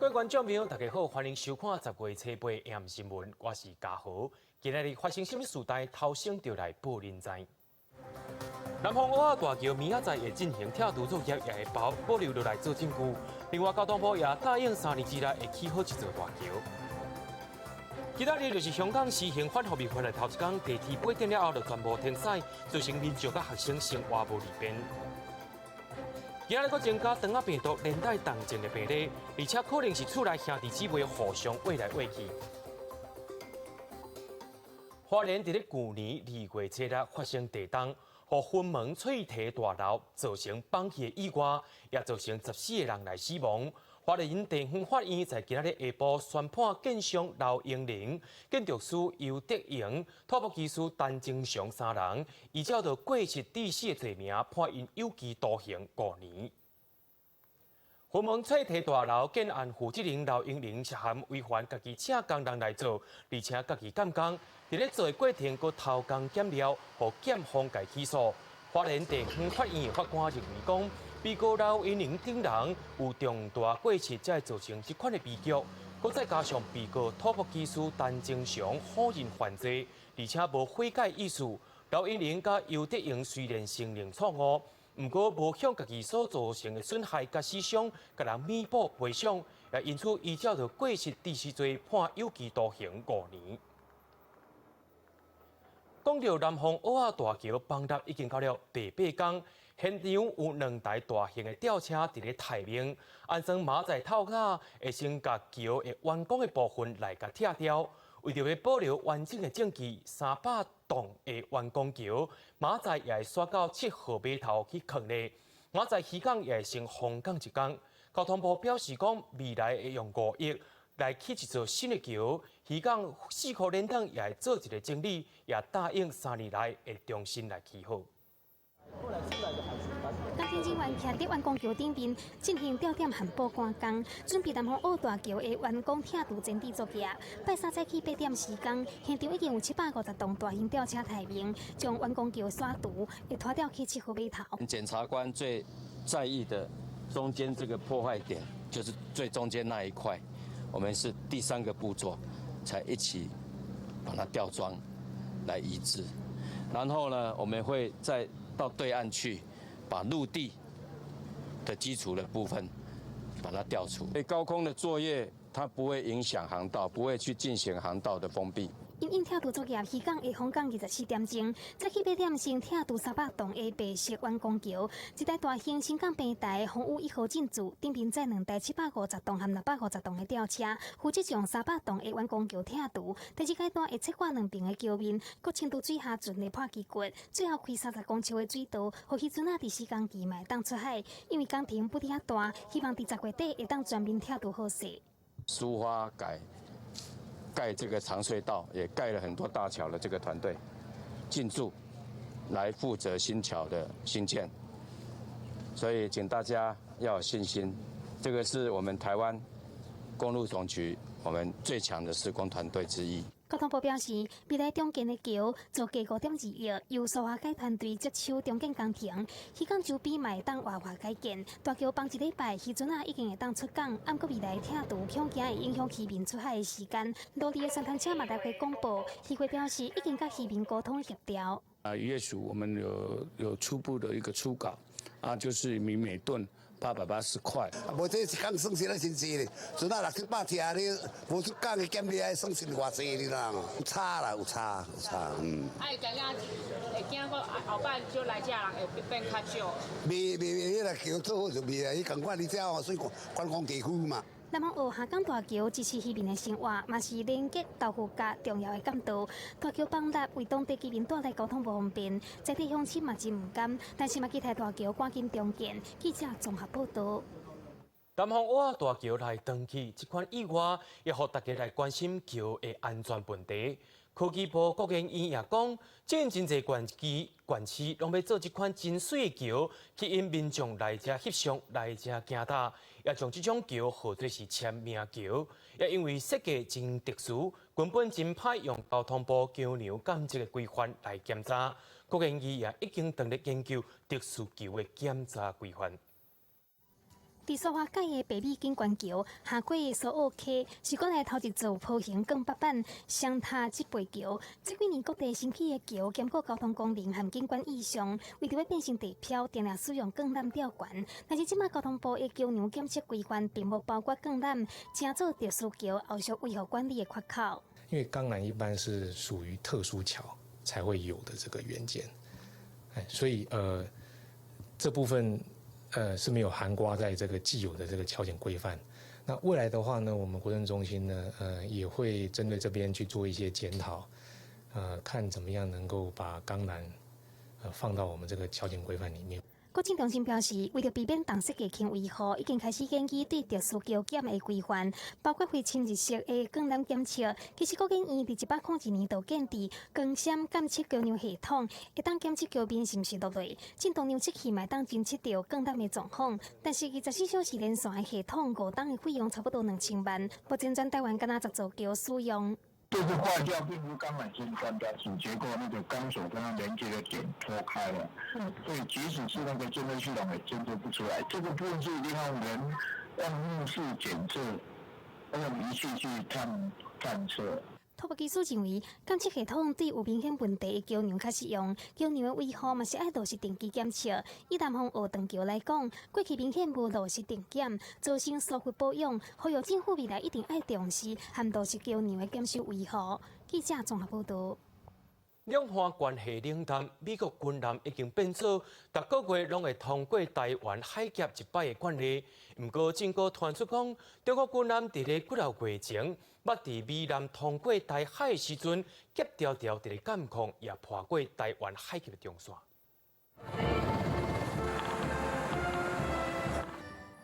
各位观众朋友，大家好，欢迎收看10月初8 AM 新闻，我是嘉豪。今日发生什么事态，头先就来报恁知。南方澳大桥明仔载会进行拆除作业，也会保留落来做证据。另外，交通部也答应3年之内会起好一座大桥。今仔日就是香港施行反复命法的头一天，地铁8点了后就全部停驶，造成民众甲学生生活无利便。今仔日佫增加肠仔病毒连带重症的病例，而且可能是厝内兄弟姊妹互相喂来喂去。花莲伫咧去年2月7日发生地震，互分门脆堤大楼造成放弃的意外，也造成14个人来死亡。花莲地方法院在今仔日下晡宣判建商刘英玲、建筑师尤德营、土木技师陈正祥3人，依照着过失致死的罪名，判因有期徒刑5年。分门脆堤大楼建案负责人刘英玲涉嫌违反家己请工人来做，而且家己监工，伫咧做的过程佮偷工减料，互检方界起诉。花莲地方法院法官认为讲，被告刘英玲等人有重大过失，才会造成这款的悲剧。佮再加上被告土木技师陈正祥否认犯罪，而且无悔改意思。刘英玲甲尤德营虽然承认错误，不过无向家己所造成的损害甲死伤，甲人弥补赔偿，也因此依照着过失致死罪判有期徒刑5年。讲到南方澳大桥崩塌已经到了第8天，现场有2台大型的吊车伫咧待命，安装马仔套架，会先甲桥的完工的部分来甲拆掉。为着要保留完整的证据，300栋的完工桥马仔也会刷到7号码头去扛咧。马仔渔港也会先封港1天。交通部表示讲，未来会用5亿来起一座新的桥，渔港4块连等也会做一个整理，也答应3年内会重新来起好。咱天警员徛伫完工桥顶边进行吊点和报关工，准备南方澳大桥的完工拆除整地作业。拜三早起8点时间，现场已经有750栋大型吊车待命，将完工桥刷除，会拖吊去7号码头。检察官最在意的中间这个破坏点，就是最中间那一块，我们是第3个步骤才一起把它吊装来移植，然后呢，我们会再到对岸去。把陆地的基础的部分把它调除，所以高空的作业它不会影响航道，不会去进行航道的封闭。因应拆除作业，渔港会封港24点钟，早起8点先拆除300栋的白色完工桥，一台大型新港平台洪武1号进驻，顶边载2台750栋和650栋的吊车，负责将300栋的完工桥拆除。第2阶段会切割2边的桥面，搁清除水下船的破基骨，最后开30公尺的水道，互渔船伫4天期内当出海。因为工程不遐大，希望伫10月底会当全面拆除好势。苏花盖这个长隧道，也盖了很多大桥的这个团队进驻，来负责新桥的兴建。所以，请大家要有信心，这个是我们台湾公路总局我们最强的施工团队之一。交通部表示，未来中建的桥造价5.2亿，由苏花改团队接手中建工程。渔港周边嘛会当活化改建，大桥放1礼拜，渔船已经会当出港。按过未来拆除，恐惊会影响渔民出海的时间。落地的3趟车嘛来回公布，渔会表示已经甲渔民沟通协调。渔业署我们有初步的一个初稿，就是每吨880块。无这一工算是咧真济咧，船600-700条咧，无出港的减料算是偌济哩啦，有差啦，有差。会惊个后摆就来遮人会变较少。未迄个桥做好就未啊，伊共款你遮哦，算观光地区嘛。南方澳下港大桥支持渔民的生活，嘛是连接豆腐角重要的干道。大桥崩塌为当地居民带来交通不方便，在地乡亲嘛真唔甘，但是嘛期待大桥赶紧重建。记者综合报道。南方澳大桥来登记这款意外，也互大家来关心桥的安全问题。科技部国研院也讲，最近真侪县市拢要做这款真水的桥，吸引民众来遮翕相、来遮行踏，也将这种桥号做是签名桥。也因为设计真特殊，根本真歹用交通部桥梁监测的规范来检查。国研院也已经全力研究特殊桥的检查规范。伫苏花界的北美景观桥下过的苏澳溪，是国内头一座坡形更八板双塔脊背桥。这几年各地新起的桥，经过交通功能和景观意向，为着要变成地标，定定使用更难吊悬。但是即马交通部的桥梁检测规范，并无包括更难，正做特殊桥后续维护管理的缺口。因为钢缆一般是属于特殊桥才会有的这个元件，所以这部分。是没有涵盖在这个既有的这个桥检规范。那未来的话呢，我们国政中心呢，也会针对这边去做一些检讨，看怎么样能够把钢缆放到我们这个桥检规范里面。国政中心表示，为了避免动设计轻维护，已经开始研究对特殊桥检的规范，包括非侵入式的更难检测。其实，国建议伫101年度建立光纤监测桥梁系统，会当检测桥面是毋是落泪，震动量测器嘛当侦测到更难的状况。但是24小时连线的系统，5档的费用差不多2000万，目前全台湾敢若10座桥使用。这个坏掉并不是钢缆先断掉，只结果那个钢索跟它连接的点脱开了，所以即使是那个监测系统也监测不出来。这个部分是一定要人用目视检测，用仪器去探测。土木技师认为，监测系统对有明显问题的桥梁较适用，桥梁的维护嘛是爱落实定期检测。以南方学长桥来讲，过去明显无落实定检，造成疏忽保养，呼吁政府未来一定爱重视和落实桥梁的检修维护。记者综合报道。两岸关系冷淡，美国军舰已经变做逐个月拢会通过台湾海峡一摆的惯例。不过，政府传出讲，中国军舰伫咧几个月前，捌伫美南通过台海的时阵，急调调伫咧监控，也破过台湾海峡的中线。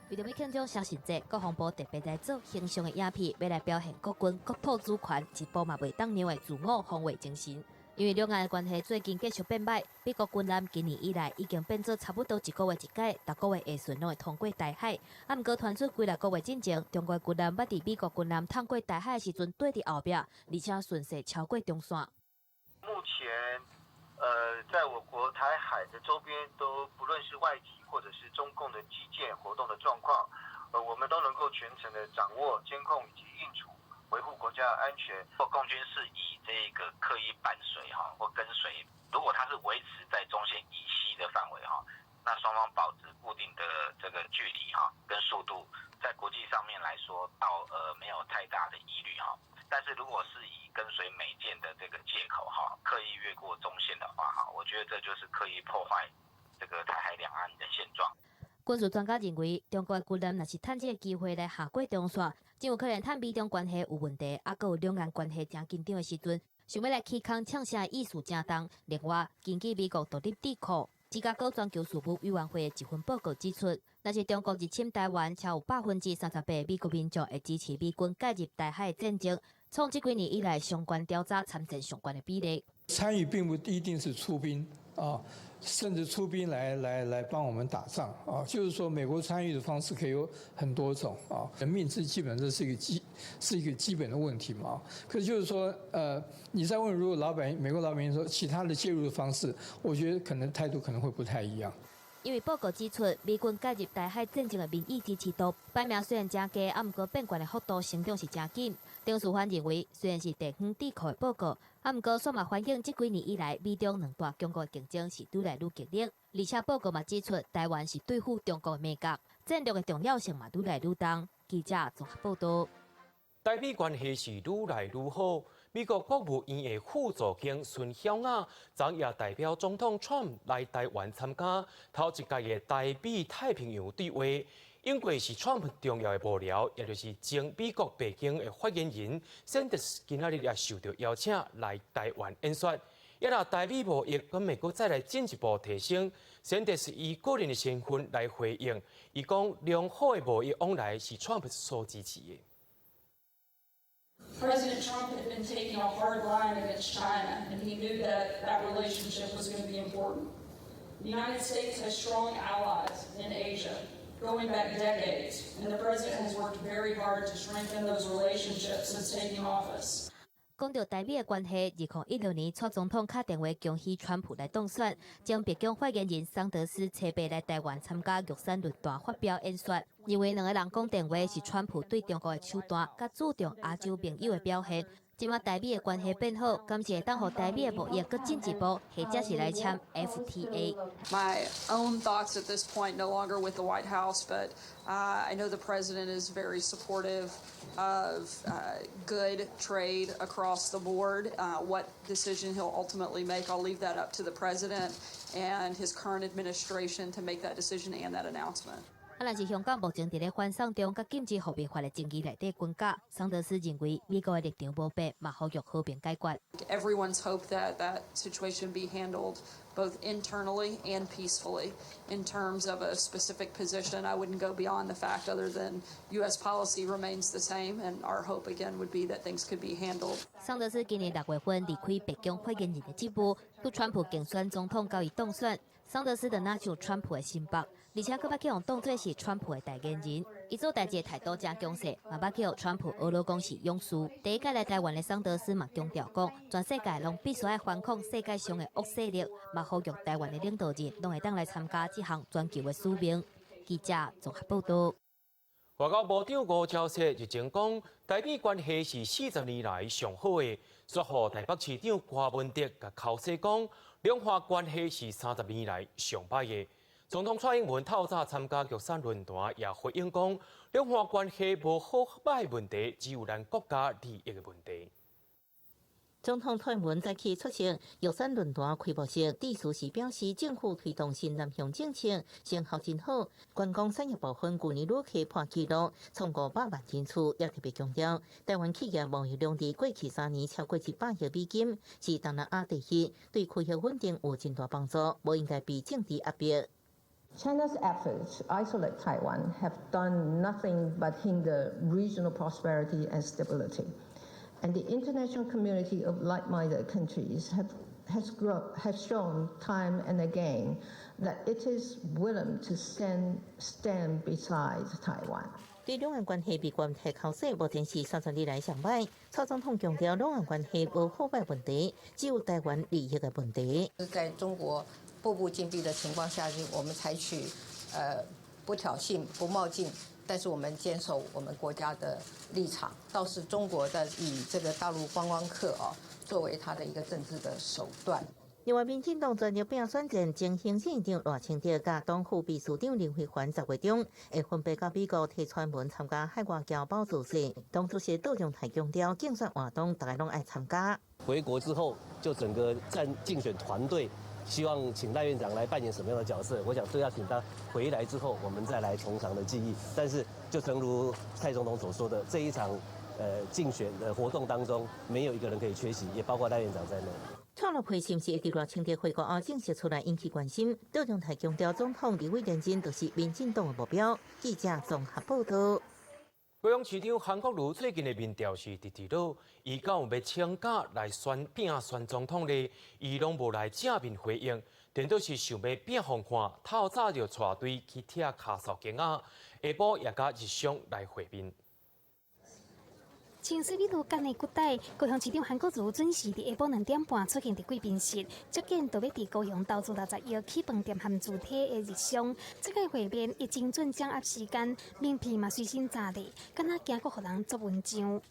为着要庆祝双十节，国防部特别来做形象的影片，要来表现国军国土主权一步嘛袂当让的自我防卫精神。因为两岸的关系最近继续变歹，美国军舰今年以来已经变做差不多1个月一届，逐个月下旬拢会通过台海。毋过传出几个月之前，中国军舰捌伫美国军舰通过台海的时阵对伫后壁，而且顺势超过中线。目前，在我国台海的周边，都不论是外敌或者是中共的基建活动的状况，我们都能够全程的掌握、监控以及应处。维护国家安全，或共军是以这个刻意伴随或跟随，如果它是维持在中线以西的范围那双方保持固定的这个距离跟速度，在国际上面来说，没有太大的疑虑但是如果是以跟随美舰的这个借口刻意越过中线的话我觉得这就是刻意破坏这个台海两岸的现状。军事专家认为，中国的军舰若是趁这个机会来下过中线，真有可能趁美中关系有问题，还佫有两岸关系正紧张的时阵，想要来起空呛声的意思正重。另外，根据美国独立智库芝加哥全球事务委员会的一份报告指出，若是中国入侵台湾，超有38%美国民众会支持美军介入台海战争，创这几年以来相关调查参战相关的比例。参与并不一定是出兵甚至出兵来帮我们打仗就是说，美国参与的方式可以有很多种人命之基本这是一个基本的问题嘛。可是就是说，你再问如果美国老百姓说其他的介入的方式，我觉得可能态度可能会不太一样。因为报告指出，美军介入台海战争的民意支持度摆明虽然真低，毋过变悬的幅度成长是真紧。丁书桓认为，虽然是地方智库的报告，毋过煞嘛反映这几年以来美中两大强国的竞争是愈来愈激烈，而且报告嘛指出，台湾是对付中国的美角，战略的重要性嘛愈来愈重。记者综合报道。台美关系是愈来愈好。美国国务院的副总经孙晓雅昨夜代表总统 Trump 来台湾参加头一届的台美太平洋对话。因为是 Trump 重要的幕僚，也就是前美国白宫的发言人 Sanders 今仔日也受到邀请来台湾演说。也若台美贸易跟美国再来进一步提升 ，Sanders 以个人的身份来回应，伊讲良好的贸易往来是 Trump 所支持的。President Trump had been taking a hard line against China, and he knew that relationship was going to be important. The United States has strong allies in Asia, going back decades, and the president has worked very hard to strengthen those relationships since taking office. 讲到台美的关系，2016年蔡总统打电话恭喜川普来当选，将白宫发言人桑德斯车白来台湾参加玉山论坛发表演说，认为两个人讲电话是川普对中国的手段，甲注重亚洲朋友的表现。今麦台美的关系变好，敢是会当互台美的贸易更进一步，或者是来签 FTA。My own thoughts at this point no longer with the White House, but I know the president is very supportive of good trade across the board. What decision he'll ultimately make, I'll leave that up to the president and his current administration to make that decision and that announcement. 但是香港目前伫咧反送中甲禁止货币化的争议内底滚价，桑德斯认为美国的立场无变，嘛呼吁和平解决。Everyone's hope that that situation be handled both internally and peacefully. In terms of a specific position, I wouldn't go beyond the fact other than U.S. policy remains the same, and our hope again would be that things could be handled. 桑德斯今年6月份离开白宫发言人的职务，对川普竞选总统交易当选。桑德斯就拿像川普的新北，而且佫捌去用当作是川普的代言人。伊做代志的态度真强势，嘛捌去用川普俄罗讲是勇士。第一届来台湾的桑德斯嘛强调讲，全世界拢必须要反抗世界上的恶势力，嘛呼吁台湾的领导人拢会当来参加这项全球的使命。记者综合报道。外交部长吴钊燮日前讲，台美关系是40年来上好的。说互台北市长郭文哲甲口说讲，两岸关系是30年来上歹的。总统蔡英文透早参加玉山论坛，也回应讲，两岸关系无好歹问题，只有咱国家利益的问题。总统蔡英文早起出席玉山论坛开幕式，致辞时表示，政府推动新南向政策成效真好。观光产业部分去年旅客破纪录，超过500万人次，也特别强调，台湾企业贸易量在过去3年超过100亿美金，是东南亚第一，对区域稳定有真大帮助，无应该被政治压迫。China's efforts to isolate Taiwan have done nothing but hinder regional prosperity and stability. And the international community of like-minded countries has shown time and again that it is willing to stand beside Taiwan. 对两岸关系被关系口说，目前是30年来上歹。蔡总统强调，两岸关系无好坏问题，只有台湾利益的问题。在中国步步紧逼的情况下，我们采取不挑衅、不冒进。但是我们坚守我们国家的立场，倒是中国的以这个大陆观光客作为他的一个政治的手段。另外，民进党全力拼选战，前行政院长赖清德甲党副秘书长林慧环10月中会分别到美国替川文参加海外侨胞助势。党主席杜荣泰强调，竞选活动大家拢爱参加。回国之后，就整个竞选团队。希望请赖院长来扮演什么样的角色？我想都要请他回来之后，我们再来从长的记忆。但是，就正如蔡总统所说的，这一场竞选的活动当中，没有一个人可以缺席，也包括赖院长在内。创立会是不是会伫赖清德回国后正式出来引起关心？杜荣泰强调，总统离位认真就是民进党的目标。记者综合报道。高雄市长韩国瑜最近的民调是直落，伊敢有要请假来选总统呢？伊拢无来正面回应，顶多是想要变风看，透早就带队去踢卡索经啊，下晡也甲日商来会面。前水米路干的骨带，高雄市长韩国瑜准时伫下晡2点半出现伫贵宾室，接见就要伫高雄投资60亿起饭店含主体的日商。这个会面已精准掌握时间，名片嘛随身查哩，敢若惊阁互人做文章。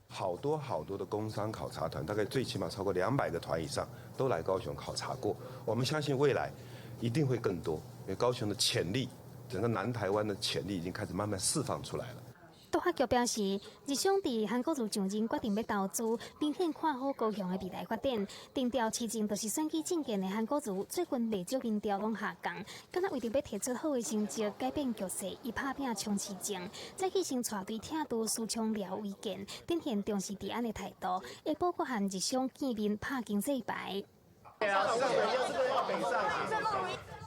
好多的工商考察团，大概最起码超过200个团以上，都来高雄考察过。我们相信未来一定会更多，因为高雄的潜力，整个南台湾的潜力已经开始慢慢释放出来了。都发局表示，日商伫韩国瑜上任决定要投资，明显看好高雄的未来发展。定调市政就是选举政见的韩国瑜，最近未少民调拢下降，敢若为着要提出好的成绩，改变局势，伊拍拼冲市政，再去先带队听都输枪聊意见，展现重视治安的态度。下晡阁和日商见面拍经济牌。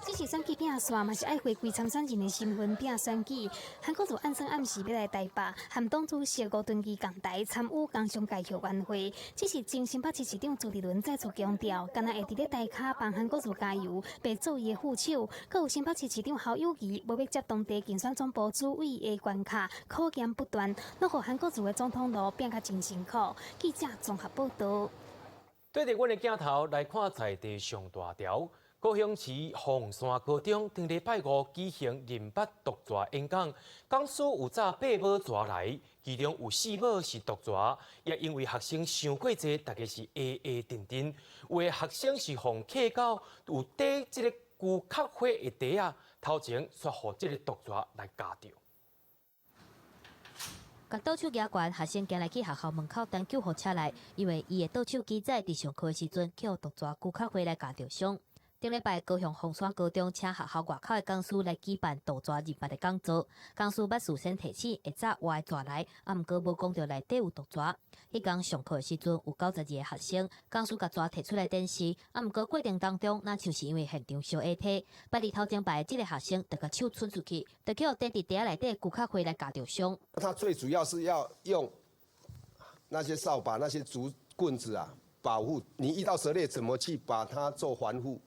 这是选举拼线，嘛是爱回归参选人的身份拼选举。韩国瑜暗算暗示要来台北，和党主席吴敦义共台参与工商界协员会。这是前新北市市长朱立伦再次强调，敢若会伫咧台卡帮韩国瑜加油，被做伊的副手。佮有新北市市长侯友宜要接当地竞选总部主委的关卡，考验不断，落互韩国瑜的总统路变甲真辛苦。记者综合报道。对着阮的镜头来看在地上大条。高雄市凤山高中顶礼拜五举行人拔毒蛇演讲，讲述有早8母蛇来，其中有4母是毒蛇，也因为学生想过济，大家是定定。有的学生是互客到有缀即个牛壳花的袋啊，头前却互即个毒蛇来咬着。甲倒手举悬，学生行来去学校门口等救护车来，因为伊的倒手机在伫上课的时阵，去互毒蛇牛壳花来咬着伤。顶礼拜，高雄凤山高中请学校外口的讲师来举办毒蛇认拔的讲座。讲师捌事先提醒会早活蛇来，毋过无讲到内底有毒蛇。迄天上课的时阵，有92个学生，讲师甲蛇摕出来展示，毋过过程当中，那像是因为现场烧下体，捌伫头前排即个学生，就甲手伸出去，就去互缀伫袋内底牛壳花来咬着伤。他最主要是要用那些扫把、那些竹棍子啊，保护你遇到蛇类怎么去把它做防护。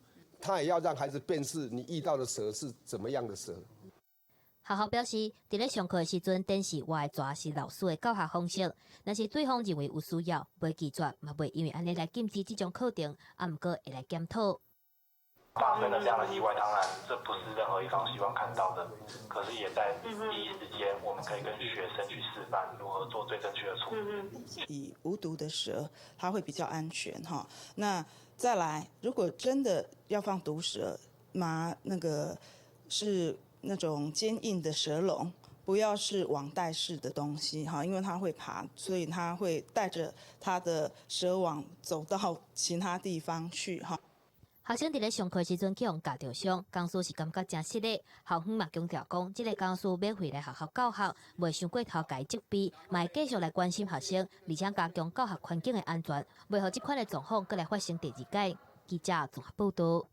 他也要让孩子辨识你遇到的蛇是怎么样的蛇。学校表示，伫咧上课的时阵，展示活的蛇是老师的教学方式。若是对方认为有需要，袂拒绝，嘛袂因为安尼来禁止这种课程，毋过会来检讨。发生了这样的意外，当然这不是任何一方希望看到的。可是也在第一时间，我们可以跟学生去示范如何做最正确的处理。以无毒的蛇，它会比较安全哈。那再来，如果真的要放毒蛇，那个是那种坚硬的蛇笼，不要是网袋式的东西哈，因为它会爬，所以它会带着它的蛇网走到其他地方去哈。学生伫咧上课时阵去互咬着伤，讲师是感觉真失礼。校方嘛强调讲，即个讲师要回来学校教学，袂伤过头家责备，嘛会继续来关心学生，而且加强教学环境的安全，袂互即款的状况再来发生第二届。记者综合报道。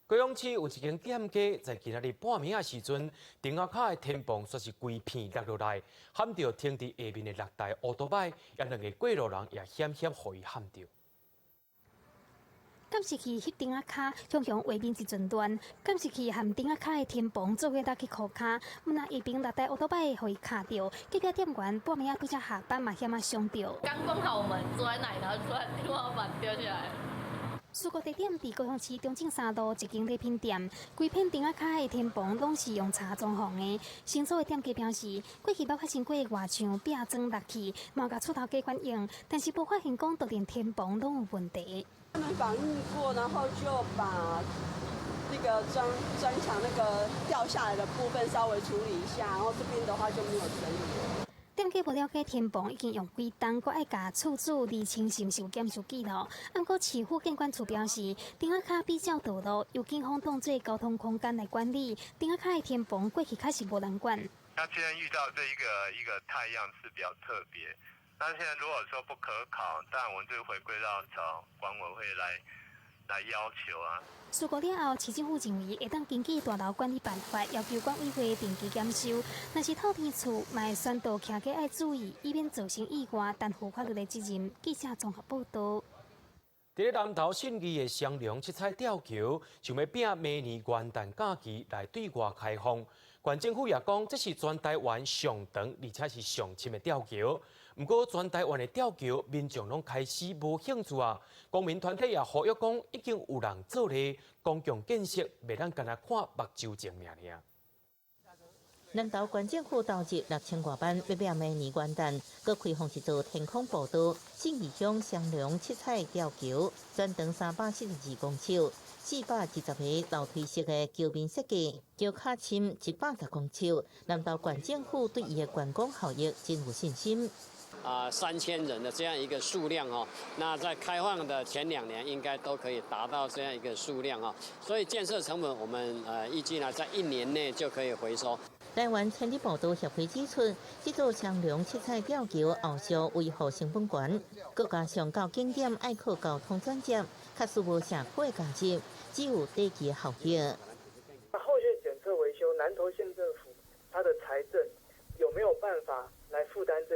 高雄市有一间店家在今仔日半暝的时阵，顶下卡的天棚却是规片落落来，撼到停伫下面的6台乌托邦，也2个过路人也险险互伊撼到。敢是去翕顶仔卡，向下面一阵段；敢是去含顶仔卡的天棚做伙搭去裤卡，毋那下边6台乌托邦互伊卡着，结果店员半暝拄则下班嘛险伤着。刚关好门，坐在那里，然后突然天花板掉下来。事故地点伫高雄市中正3路一间礼品店，规片顶仔卡的天棚拢是用茶装潢的。新租的店家表示，过去捌发生过外墙壁砖落去，嘛甲厝头家反映，但是无发现讲就连天棚拢有问题。他们防御过，然后就把那个砖墙那个掉下来的部分稍微处理一下，然后这边的话就没有争议。店家无了解天棚已经用几档，阁爱甲厝主厘清是毋是有检修记录。按过市府监管处表示，顶仔卡比较道路，由警方当作交通空间来管理。顶仔卡的天棚过去确实无人管。那今天遇到这一个太阳是比较特别。那现在如果说不可考，当然我们就回归到找管委会来要求啊。事故了后，市政府认为会当根据大楼管理办法，要求管委会定期检修。若是透天厝，嘛会宣导徛家爱注意，以免造成意外，担负法律的责任。记者综合报道。伫咧南投信义的双龙七彩吊桥，想要拼明年元旦假期来对外开放。县政府也讲，这是全台湾上长而且是上深的吊桥。不过，全台湾的吊桥，民众拢开始无兴趣啊。公民团体也呼吁讲，已经有人做咧公共建设，袂当干那看目睭前尔尔。南投县政府投入6000多万，要拼明年元旦，搁开放一座天空步道，信义乡双龙七彩吊桥，全长342公尺，420个楼梯式的桥面设计，桥卡深110公尺。南投县政府对伊的观光效益真有信心。3000人的这样一个数量哦，那在开放的前2年应该都可以达到这样一个数量哦，所以建设成本我们预计呢在1年内就可以回收。台湾千里步道协会指出，这座双龙七彩吊桥后续维护成本悬，各加上到景点爱靠交通专接，确实无社会价值，只有短期的效益。后县政府它的财政有没有办法来负担这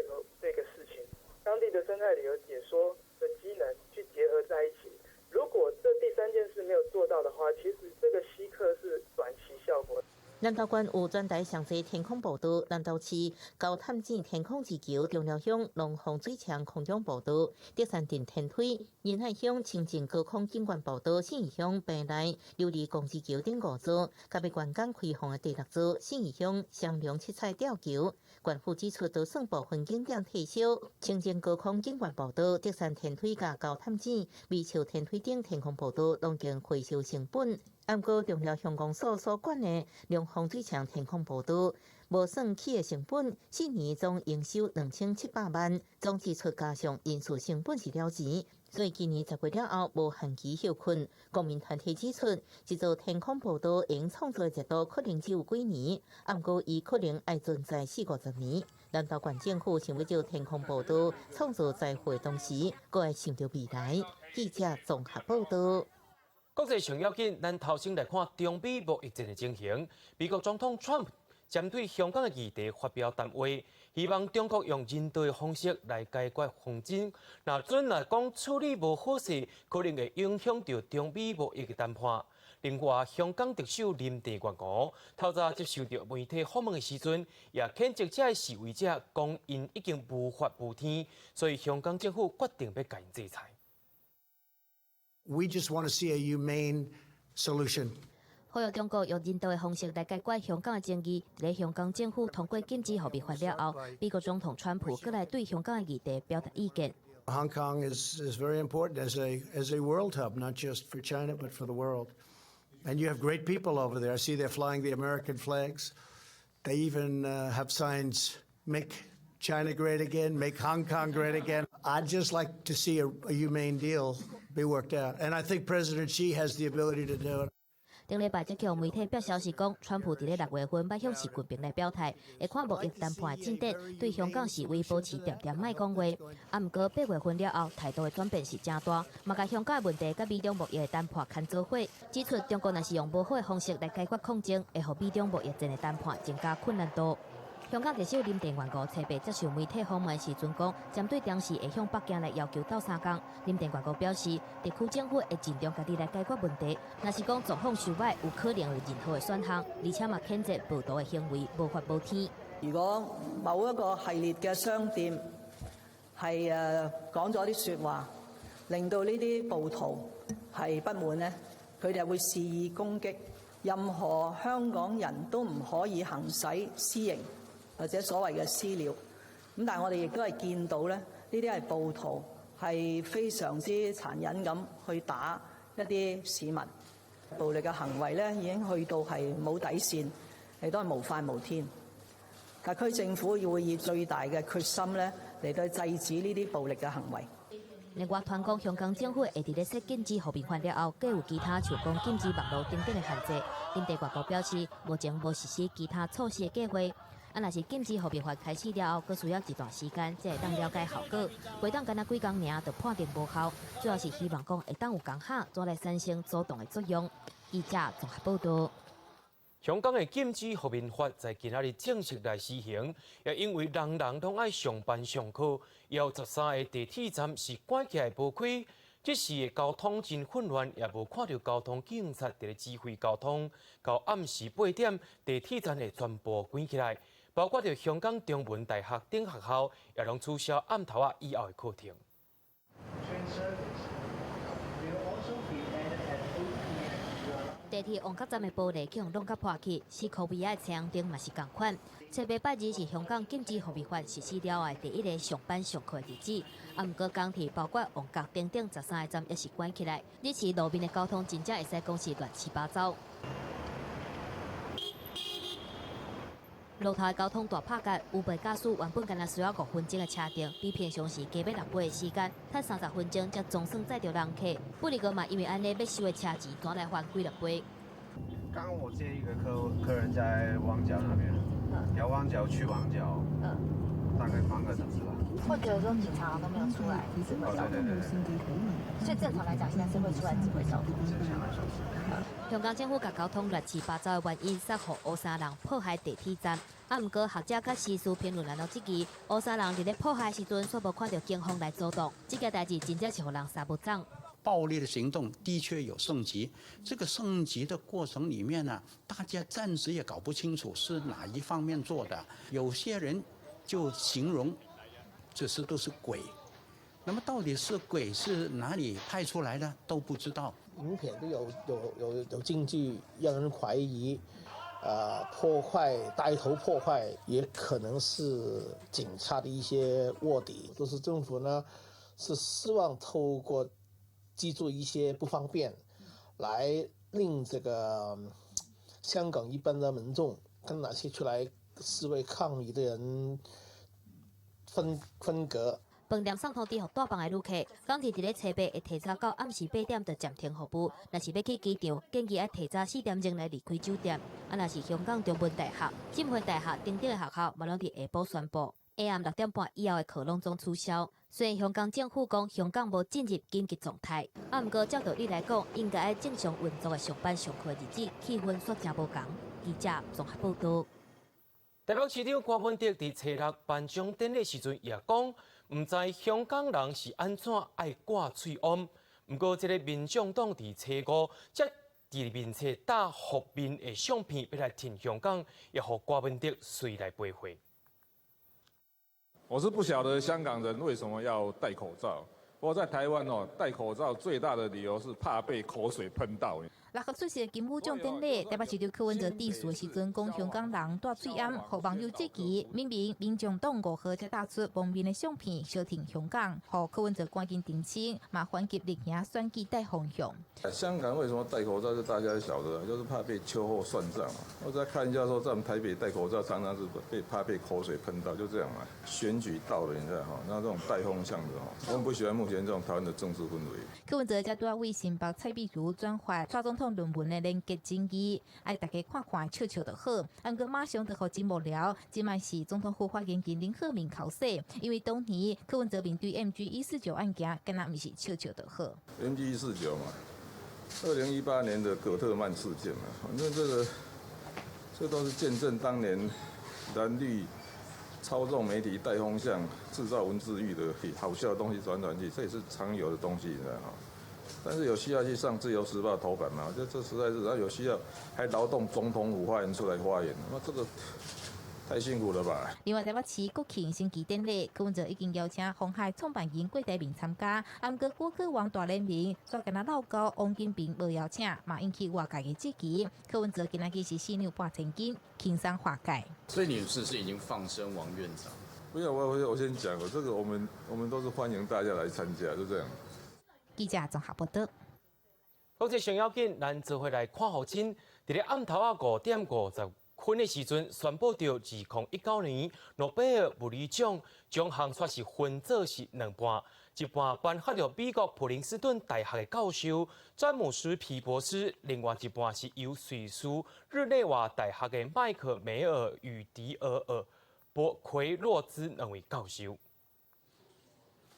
个事情？当地的生态旅游解说的机能去结合在一起。如果这第三件事没有做到的话，其实这个稀客是短期效果。南投县有专台上济天空步道，南投市高探井天空之桥、中寮乡龙凤水墙空中步道、德山镇天梯、仁爱乡清境高空景观步道、信义乡平内琉璃公之桥等5组，甲被观光开放的第6组信义乡双龙七彩吊桥。县府指出，都算部分景点退休，清境高空景观步道、德山天梯甲高探井、美秀天梯等天空步道拢经回收成本。按过中寮乡公所所管的龙凤水墙天空步道，无算起的成本，4年总营收2700万，总支出加上人事成本是了钱。所以今年10月了后无限期休困。公民团体指出，一座天空步道应创造的热度可能只有几年，按过伊可能要存在40-50年。南投县政府想要就天空步道创造在活动时，阁要想到未来。记者综合报道。国际上要紧，咱头先来看中美贸易战的情形。美国总统 Trump 针对香港的议题发表谈话，希望中国用人道的方式来解决纷争。准来讲处理无好势，可能会影响到中美贸易的谈判。另外，香港特首林郑月娥透早接受到媒体访问的时阵，也谴责这些示威者讲因已经无法无天，所以香港政府决定要加制裁。We just want to see a humane solution. 呼吁中国用人道的方式来解决香港的争议。在香港政府通过禁止货币法了后，美国总统川普过来对香港的议题表达意見。Hong Kong is very important as a world hub, not just for China but for the world. And you have great people over there. I see they're flying the American flags. They even have signs, "Make China great again, make Hong Kong great again." I'd just like to see a humane deal be worked out. And I think President Xi has the ability to do it. 顶礼拜，即向媒体表消息讲，川普伫咧6月份要向习近平来表态，会看贸易谈判的进展，对香港示威保持点点卖讲话。啊，毋过8月份了后，态度的转变是真大，嘛甲香港的问题甲美中贸易的谈判牵做伙，指出中国若是用无好的方式来解决抗争，会互美中贸易战的谈判增加困难度。香港特首林郑月娥初8接受媒体访问时阵讲，针对当时会向北京来要求斗3工。林郑月娥表示，特区政府会尽量家己来解决问题。若是讲状况收歹，有可能有任何的选项，而且嘛谴责暴徒的行为无法无天。如果某一個系列嘅商店係講咗啲説話，令到呢啲暴徒係不滿呢，佢哋會肆意攻擊。任何香港人都唔可以行使私刑或者所謂嘅私了。咁但係我哋亦都係見到咧，呢啲係暴徒係非常之殘忍咁去打一啲市民，暴力嘅行為咧已經去到係冇底線，亦都係無法無天。特區政府會以最大嘅決心咧嚟到制止呢啲暴力嘅行為。另外，傳講香港政府會伫咧設禁止貨幣法了後，繼有其他像講禁止網絡等等嘅限制。林鄭月娥表示，目前無實施其他措施嘅計劃。若是禁止貨幣法開始了後，佫需要一段時間才會當了解效果。會當干那幾工爾就判定無效，主要是希望講會當有工廈做來產生主動嘅作用。記者綜合報道。香港的禁止貨幣法在今仔日正式來施行，也因為人人都愛上班上課，要13個地鐵站是關起來無開，即時的交通真混亂，也無看到交通警察在指揮交通。到暗時8點，地鐵站會全部關起來，包括着香港中文大學等學校，也攏取消暗頭仔以後的課程。地鐵旺角站的玻璃去用弄甲破去，是科比亞車燈嘛是同款。7月8日是香港禁止貨幣法實施了後第一個上班上課的日子。啊，毋過港鐵包括旺角等等13個站也是關起來，日時路面的交通真正會使講是亂七八糟。路頭的交通大拍架，有袂駕駛原本干那需要5分鐘的車程，比平常時加要6倍的時間，趁30分鐘才總算載到人客。不離個嘛，因為安尼要收的車錢，趕來還幾6倍。剛剛我接一個客人在旺角那邊，要旺角去旺角，大概8個小時吧。或者说警察都没有出来指挥交通，所以正常来讲，现在是会出来指挥交通。香港政府甲交通乱七八糟的原因，杀予乌沙人破坏地铁站。毋过学者甲时事评论人都质疑，乌沙人伫咧破坏时阵，却无看到警方来阻挡，这件代志真正是互人杀不涨。暴力的行动的确有升级，这个升级的过程里面呢，大家暂时也搞不清楚是哪一方面做的。有些人就形容这些都是鬼，那么到底是鬼是哪里派出来的都不知道。影片都有证据让人怀疑，破坏带头破坏也可能是警察的一些卧底。就是政府呢是希望透过记住一些不方便，来令这个香港一般的民众跟那些出来示威抗议的人分隔。饭店送通知予大房的旅客，港铁伫咧车北会提早到暗时8点就暂停服务。若是要去机场，建议要提早4点钟来离开酒店。若是香港中文大学、浸会大学等等的学校，嘛拢伫下晡宣布，下暗6点半以后的课拢总取消。虽然香港政府讲香港无进入紧急状态，毋过照道理来讲，应该要正常运作的上班上课日子，气氛煞真无同。记者综合报道。台北市长郭文德伫初6颁奖典礼时阵也讲，毋知香港人是安怎爱挂喙罨。毋过，这个民众党伫初5接伫面册打伏面的相片，要来挺香港，也互郭文德随来背会。我是不晓得香港人为什么要戴口罩。不过在台湾戴口罩最大的理由是怕被口水喷到。6号出席金虎奖典礼，台北市长柯文哲致辞的时阵，讲香港人戴嘴掩，互网友质疑，明明民众党5号才打出封面的相片，小挺香港，互柯文哲赶紧澄清，嘛还给立行选举带风向。香港为什么戴口罩？就大家晓得，就是怕被秋后算账嘛。我再看一下说，在我们台北戴口罩常常是怕被口水喷到，就这样嘛。选举到了，你知道哈，那这种带风向的我们不喜欢目前这种台湾的政治氛围。柯文哲则对为新北蔡壁如转发蔡总统论文的连结争议，爱大家看看笑笑就好。不过马上就互真无聊，今摆是总统府发言人林鹤鸣考试，因为当年柯文哲面对 MG149案件，敢若毋是笑笑就好。MG149嘛，2018年的葛特曼事件嘛，反正这都是见证当年蓝绿操纵媒体带风向、制造文字狱的好笑的东西传去，这也是常有的东西，你知道吗？但是有需要去上《自由时报》头版嘛？这实在是，他有需要还劳动总统府发言出来发言，那这个太辛苦了吧？另外，台北市国庆升旗典礼，柯文哲已经邀请鸿海创办人郭台铭参加，不过郭科王大联名，却跟他闹交，王金平无邀请，嘛引起外界的质疑。柯文哲今仔日是4两8千斤，轻松化解。所以你是已经放生王院长？不要，我先讲了，这个我们都是欢迎大家来参加，就这样。记者综合报道。国际上要紧，咱做回来看好清。伫咧暗头5点50分的时阵，宣布到2019年诺贝尔物理奖奖项却是分做是2半，一半颁发到美国普林斯顿大学的教授詹姆斯皮博斯，另外一半是由瑞士日内瓦大学的麦克梅尔与迪尔博奎洛兹2位教授。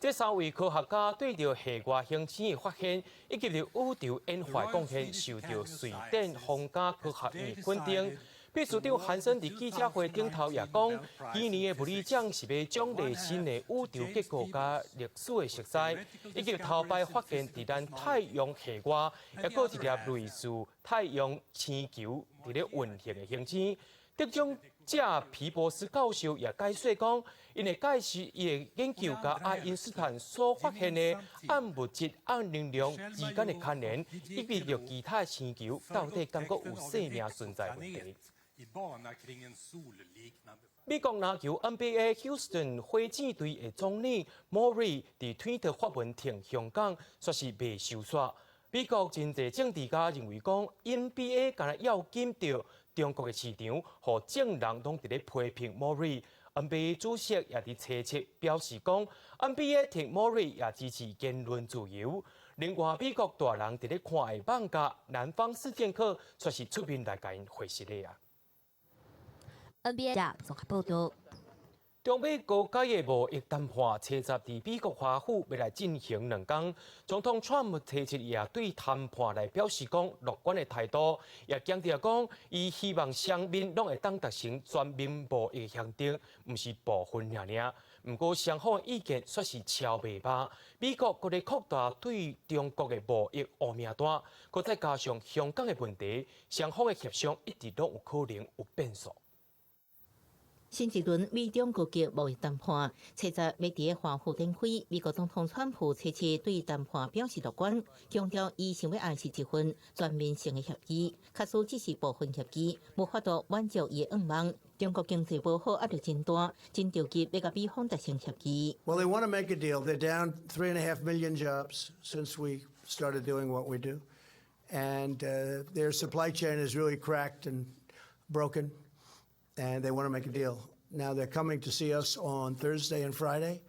这3位科学家对着系外行星的发现以及对宇宙演化贡献，受到瑞典皇家科学院肯定。秘书长韩森伫记者会顶头也讲，今年的物理奖是要奖励新的宇宙结构甲历史的色彩，以及头摆发现伫咱太阳系外，还有一粒类似太阳星球伫咧运行的行星。得奖者皮博斯教授也解释讲，因会解释伊的研究甲爱因斯坦所发现的暗物质、暗能量之间的关联，以及着其他星球到底敢阁有生命存在问题。美国篮球 NBA Houston 火箭队的总理 Murray 伫 Twitter 发文挺香港，说是未收煞。美国真侪政治家认为讲 NBA 敢若要紧着中国的市场，和众人拢伫咧批评 Murray。NBA 主席也伫猜测表示讲 ，NBA 挺 Murray 也支持言论自由。另外，美国大人伫咧看的放假，南方四剑客却是出面来甲因回实的啊。NBA 综合报道。中美高阶的贸易谈判车集伫美国华府要来进行2天，总统川普提出也对谈判来表示讲乐观的态度，也强调讲伊希望双面拢会当达成全面贸易协定，毋是部分尔。不过双方的意见却是超袂罢，美国搁咧扩大对中国的贸易黑名单，搁再加上香港的问题，双方的协商一直都有可能有变数。新一轮美中高级贸易谈判，车集要伫华府展开。美国总统川普切对谈判表示乐观，强调伊想要按是一份全面性的协议，确实只是部分协议，无法度满足伊的愿望。中国经济无好，压力真大，真着急要甲美方达成协议。Well, they want to make a deal. They're down 3.5 million jobs since we started doing what we do, and their supply chain is really cracked and broken. And they want to make a deal. Now they're coming to see us on Thursday and Friday.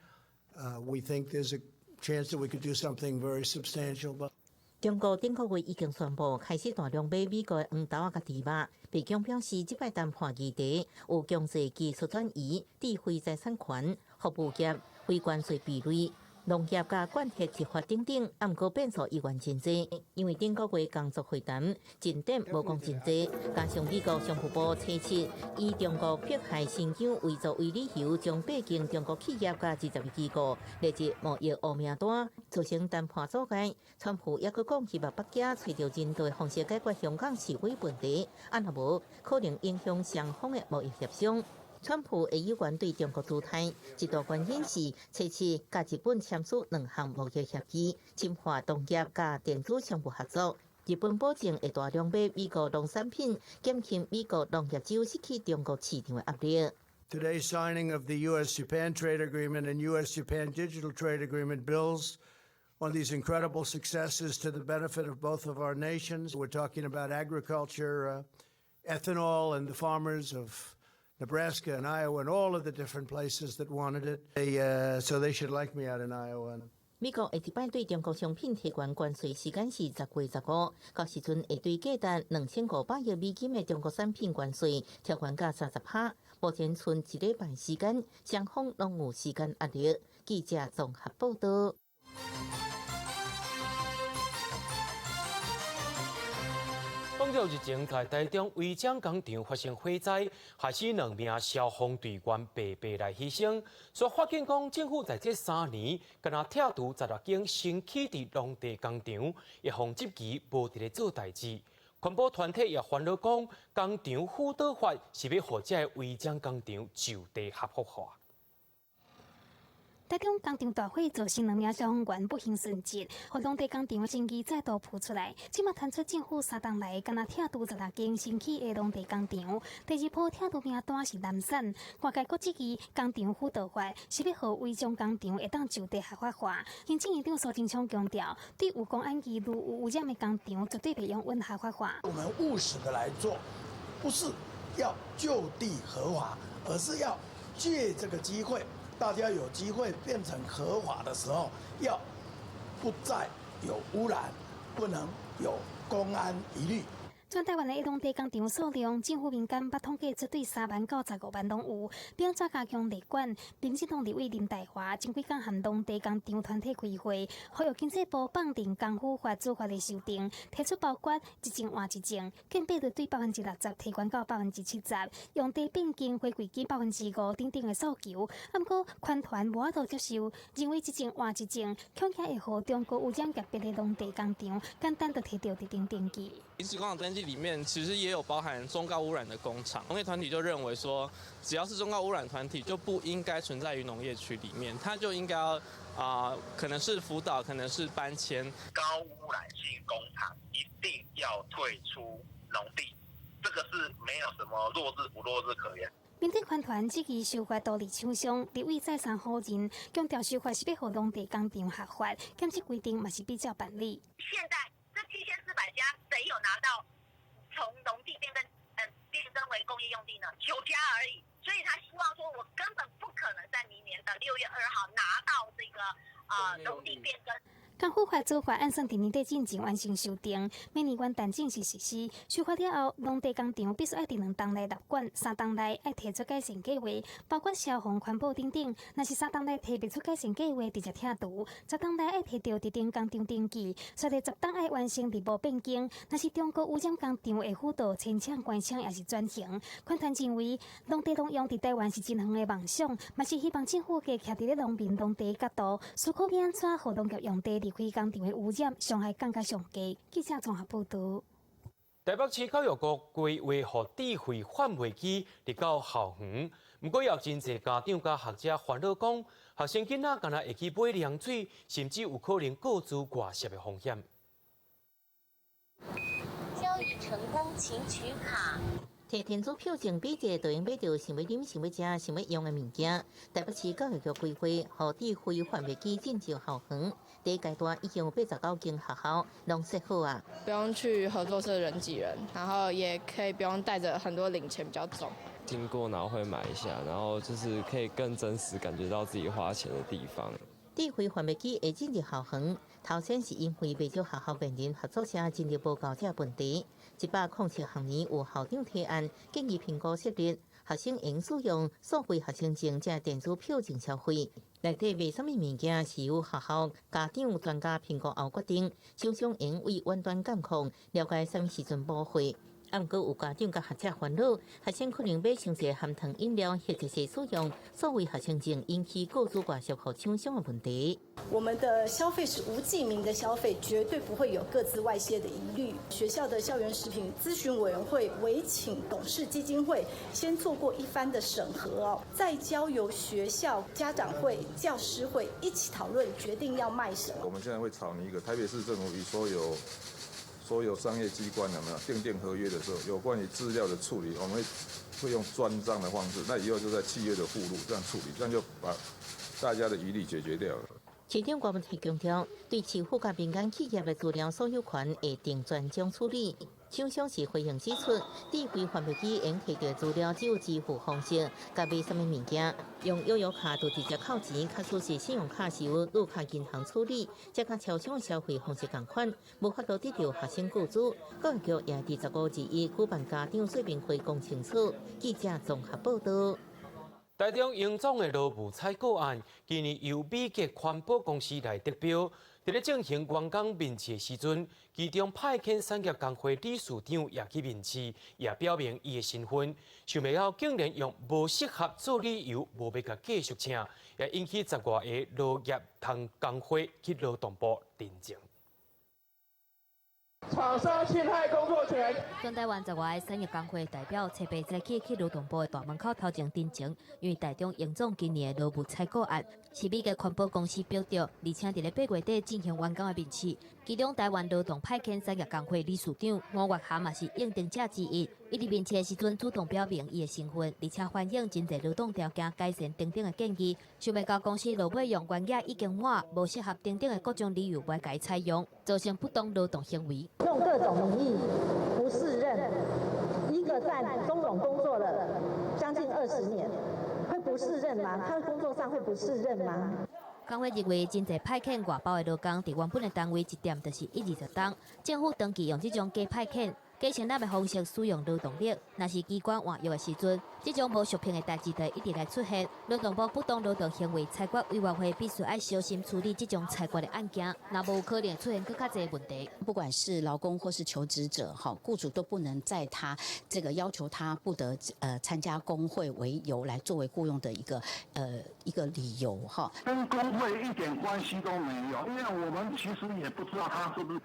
We think there's a chance that we could do something very substantial. But 中国顶个月已经宣布开始大量买美国的黄豆啊、甲猪肉。北京表示，这摆谈判议题有经济技术转移、智慧财产权、服务业、非关税壁垒、农业甲管辖执法等等，不过变数依然真多。因为顶个月工作会谈进展无讲真多，加上美国商务部测试以中国迫害新疆为作为理由，将北京中国企业甲20个机构列入贸易黑名单，造成谈判阻碍。川普也佮讲，希望北京找到人道方式解决香港示威问题，若无可能影响双方的贸易协商。川普的有关对中国姿态，一大原因是切试甲日本签署2项贸易协议，深化农业甲电子商务合作。日本保证会大量买美国农产品，减轻美国农业州失去中国市场的压力。Today's signing of the U.S.-Japan trade agreement and U.S.-Japan digital trade agreement builds on these incredible successes to the benefit of both of our nations. We're talking about agriculture, ethanol, and the farmers of Nebraska and Iowa and all of the different places that wanted it. So they should like me out in Iowa. 美国会一摆对中国商品提关关税时间是10月15，到时阵会对价值2500亿美金的中国产品关税调关到30%。目前剩1礼拜时间，双方拢有时间压力。记者综合报道。2日前，在台中违章工厂发生火灾，害死2名消防队员白白来牺牲。所发现讲，政府在这3年，敢若拆除16间新起的农地工厂，一方执期无伫咧做代志。环保团体也烦恼讲，工厂辅导法是要让这违章工厂就地合法化。台中工厂大火造成2名消防员不幸殉职，互农地工厂的争议再度浮出来。即马传出政府3天来，敢若拆除16间新起的农地工厂，第2波拆除名单是南山。外界搁质疑工厂辅导法是要让违章工厂会当就地合法化。行政院长苏贞昌强调，对有公安记录有污染的工厂，绝对袂用允合法化。我们务实的来做，不是要就地合法，而是要借这个机会。大家有机会变成合法的时候，要不再有污染，不能有公安疑虑。全台湾的农地工厂数量，政府民间捌统计绝对3万到15万拢有。并再加强立管，民进党立委林岱华前几天和农地工厂团体开会，呼吁经济部放定工辅法主法的修订，提出包括一证换一证，建蔽率对60%提悬到70%，用地变更回归金5%等等的诉求。不过，款团无法度接受，认为一证换一证，恐吓会让中国污染特别的农地工厂简单就摕到特定登记。临时工厂登记里面其实也有包含中高污染的工厂，农业团体就认为说，只要是中高污染团体就不应该存在于农业区里面，它就应该要可能是辅导，可能是搬迁。高污染性工厂一定要退出农地，这个是没有什么落日不落日可言。民进款团质疑修法道理厂商，立委再三否认，强调修法是要让农地工厂合法，减这规定嘛是比较办理。现在这7400家，谁有拿到从农地变更为工业用地呢？9家而已。所以他希望说，我根本不可能在明年的6月2号拿到这个农地变更。港府法做法按算第二底进程完成修订，每年元旦正式实施。修法了后，农地工厂必须爱伫2档内纳管，3档内爱提出改善计划，包括消防、环保等等。若是3档内提不出改善计划，直接拆除；10档内爱提到伫定工厂登记，随着10档爱完成立无变更。若是中国污染工厂会辅导清抢、关抢，也是转型。款团认为，农地农用伫台湾是真远的梦想，嘛是希望政府加徛伫咧农民农地角度，思考要安怎互农业用地离开工厂的污染伤害降甲上低。记者综合报道。台北市教育局规划互智慧换位机入到校园，不过有真侪家长甲学者烦恼讲，学生囡仔敢若会去买凉水，甚至有可能告知外泄的风险。交易成功，请取卡。摕电子票证比者，就用买到想要啉、想要食、想要用的物件。台北市教育局规划，互智慧换位机进入校园。第一阶段已经有89间学校拢设好啊，不用去合作社人挤人，然后也可以不用带着很多零钱比较重。经过然后会买一下，然后就是可以更真实感觉到自己花钱的地方。智慧换位机会进入校园，头先是因为未少学校病人合作社进入报告这问题。107学年有校长提案，建议评估设立学生应使用数位学生证这电子票证消费。内底卖什么物件是由学校、家长、专家评估后决定，厂商应为远端监控，了解什么时阵补货。毋过有家长甲学者烦恼，学生可能买伤济含糖饮料，或者是使用所谓学生证引起告知外泄互厂商的问题。我们的消费是无记名的消费，绝对不会有各自外泄的疑虑。学校的校园食品咨询委员会委请董事基金会先做过一番的审核哦，再交由学校、家长会、教师会一起讨论，决定要卖什么。我们现在会草拟一个台北市政府与所有商业机关有没有订合约的时候，有关于资料的处理，我们会用专章的方式，那以后就在契约的附录这样处理，这样就把大家的疑虑解决掉了。市长郭文泰强调，对市府甲民间企业的资料所有权会定专章处理。厂商是回应指出，智慧换位机应摕到资料只有支付方式，甲买什么物件，用悠游卡就直接扣钱，卡数是信用卡是由路卡银行处理，这甲超商消费方式同款，无法度得到学生告知。教育局也伫15/1举办家长说明会，讲清楚。记者综合报道。台中英总的劳务采购案，今年由美国环保公司来得标。伫咧进行员工面试时阵，其中派遣产业工会理事长也去面试，也表明伊的身份。想袂到竟然用无适合做理由，无要甲继续请，也引起10外个劳业同工会去劳动部认证。厂商侵害工作权。全台湾10外个产业工会代表车白早起去劳动部的大门口头前认证，因为台中英总今年的劳务采购案是美国环保公司标着，而且伫咧8月底进行员工的面试，其中台湾劳动派遣产业工会理事长吴月涵也是应征者之一。伊伫面试的时阵主动表明伊的身份，而且反映真侪劳动条件改善等等的建议。想袂到公司老尾用原价已经满，无适合等等的各种理由来改采用，造成不当劳动行为。用各种名义不适任，一个在中总工作了将近20年，会不适任吗？他的工作上会不适任吗？工会认为，真侪派遣外包的劳工，伫原本的单位一点就是120档，政府登记用这种假派遣、假承揽的方式使用劳动力，若是机关换约的时阵，这种无属平的代志就一直来出现。劳动部不当劳动行为裁决委员会必须爱小心处理这种裁决的案件，若无可能出现更较侪问题。不管是劳工或是求职者，雇主都不能在他这个要求他不得参加工会为由来作为雇佣的一个理由哈。跟工会一点关系都没有，因为我们其实也不知道他是不是。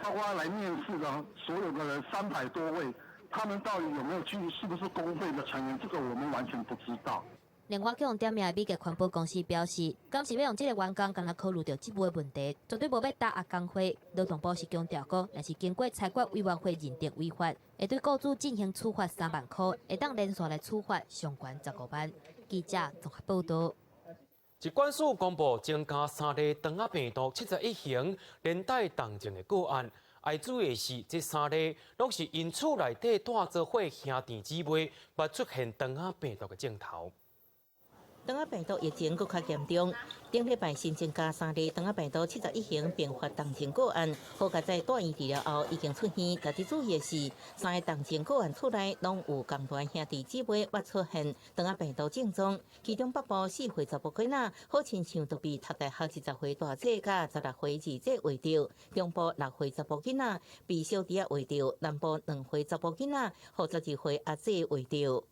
包括来面试的所有的人300多位，他们到底有没有去，是不是工会的成员？这个我们完全不知道。另外，用点名美国环保公司表示，今次要用这个员工，敢若考虑到职务的问题，绝对无要打压工会。劳动部是强调过，若是经过裁决委员会认定违法，会对雇主进行处罚3万块，会当连续来处罚上悬15万。记者综合报道。疾管署公布增加3例肠仔病毒71型连带重症的个案，爱注意的是，这3例拢是因厝内底带做伙兄弟姊妹，捌出现肠仔病毒的症头。肠仔病毒疫情更加严重。顶礼拜新增加3例肠仔病毒71型并发重症个案，好在在住院治疗后已经出院。值得注意的是，3个重症个案厝内拢有共伴兄弟姊妹捌出现肠仔病毒症状，其中北部4岁查甫囡仔好亲像都被读大学10岁大姐甲16岁二姐围着，中部6岁查甫囡仔被小弟围着，南部2岁查甫囡仔和12岁阿姐围着。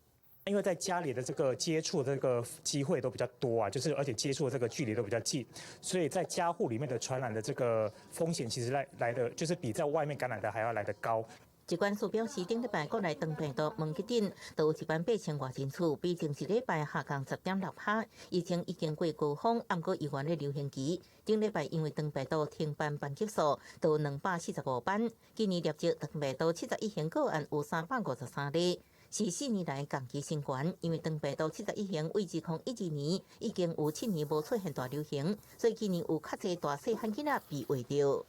因为在家里的这个接触的这个机会都比较多啊，就是而且接触的这个距离都比较近，所以在家户里面的传染的这个风险，其实来的就是比在外面感染的还要来得高。疾管署表示，顶礼拜国内肠病毒门诊顶都有18000外人次，比前一礼拜下降10.6%。疫情已经过高峰，不过医院的流行期，顶礼拜因为肠病毒停办班级数都245班，今年累积肠病毒71型个案有353例。是4年来降期新悬，因为肠病毒71型为2012年已经有7年无出现大流行，所以今年有较侪大细汉囡仔被围着。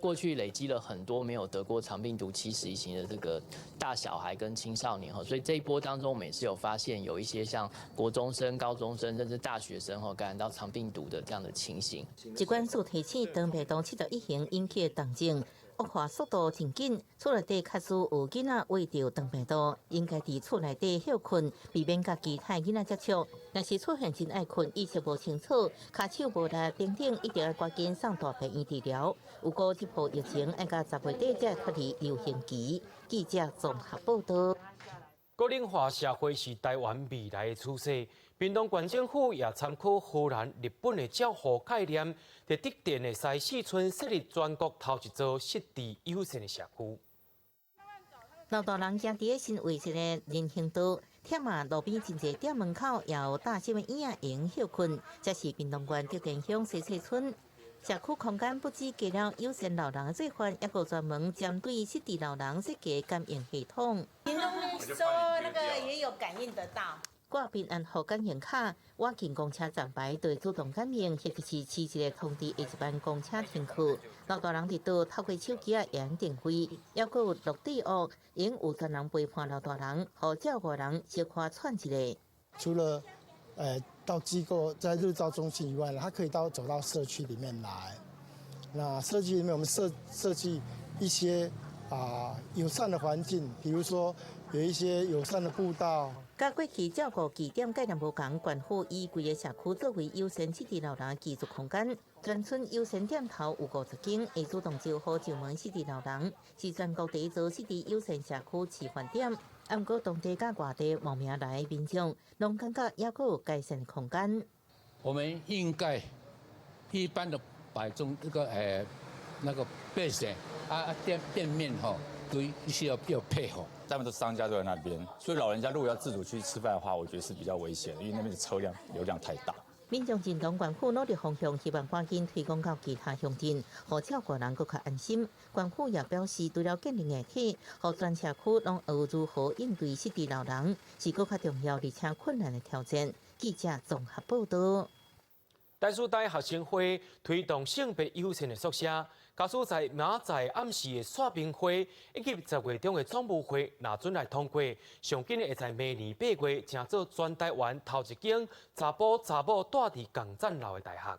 过去累积了很多没有得过肠病毒71型的这个大小孩跟青少年所以这一波当中，我们也是有发现有一些像国中生、高中生甚至大学生感染到肠病毒的这样的情形。疾管署提醒，肠病毒71型引起的重症恶化速度真紧，厝内底确实有囡仔胃着肠病毒，应该伫厝内底休困，避免甲其他囡仔接触。若是出现真爱困、意识无清楚、骹手无力等等，一定要赶紧送大病院治疗。有过这波疫情，要到10月底才脱离流行期。记者综合报道。高龄化社会是台湾未来的趋势。屏东县政府也参考荷兰、日本的照护概念，在特定的西四村设立全国头一座失智友善的社区。老大人行伫新卫生的人行道，忝啊路边真侪店门口也有大型的椅仔用休困。这是屏东县德田乡西四村社区空间，不止加了友善老人的做法，也有专门针对失智老人设计感应系统。屏东说那个也有感应得到。挂平安护感应卡，我进公车站牌对自动感应，或者是持一个通知下一班公车停去。老大人伫倒透过手机验定位，还佫有落地屋，因有专人陪伴老大人，和照顾人小可喘一下。除了到机构在日照中心以外，他可以走到社区里面来。那社区里面我们设计一些友善的环境，比如说有一些友善的步道。甲过去照顾据点概念无同，县府以规个社区作为优先失智老人居住空间。全村优先店头有50间，会主动招呼上门失智老人，是全国第一座失智优先社区示范点。不过当地甲外地慕名来的民众，拢感觉也佫有改善的空间。我们应该一般的摆中这个那个备选店面都需要配合。大部分都商家都在那边，所以老人家如果要自主去吃饭的话，我觉得是比较危险的，因为那边的车辆流量太大。民众认同县府努力方向，希望赶紧推广到其他乡镇，让照顾人更加安心。县府也表示，除了建立硬体，让全社区拢学如何应对失智老人，是更加重要而且困难的挑战。记者综合报道。台师大学生会推动性别友善的宿舍，教师在明仔暗时的刷冰会以及10月中的总务会拿准来通过，上紧的会在明年8月成做全台湾头一间查甫查某住伫共站楼的大学。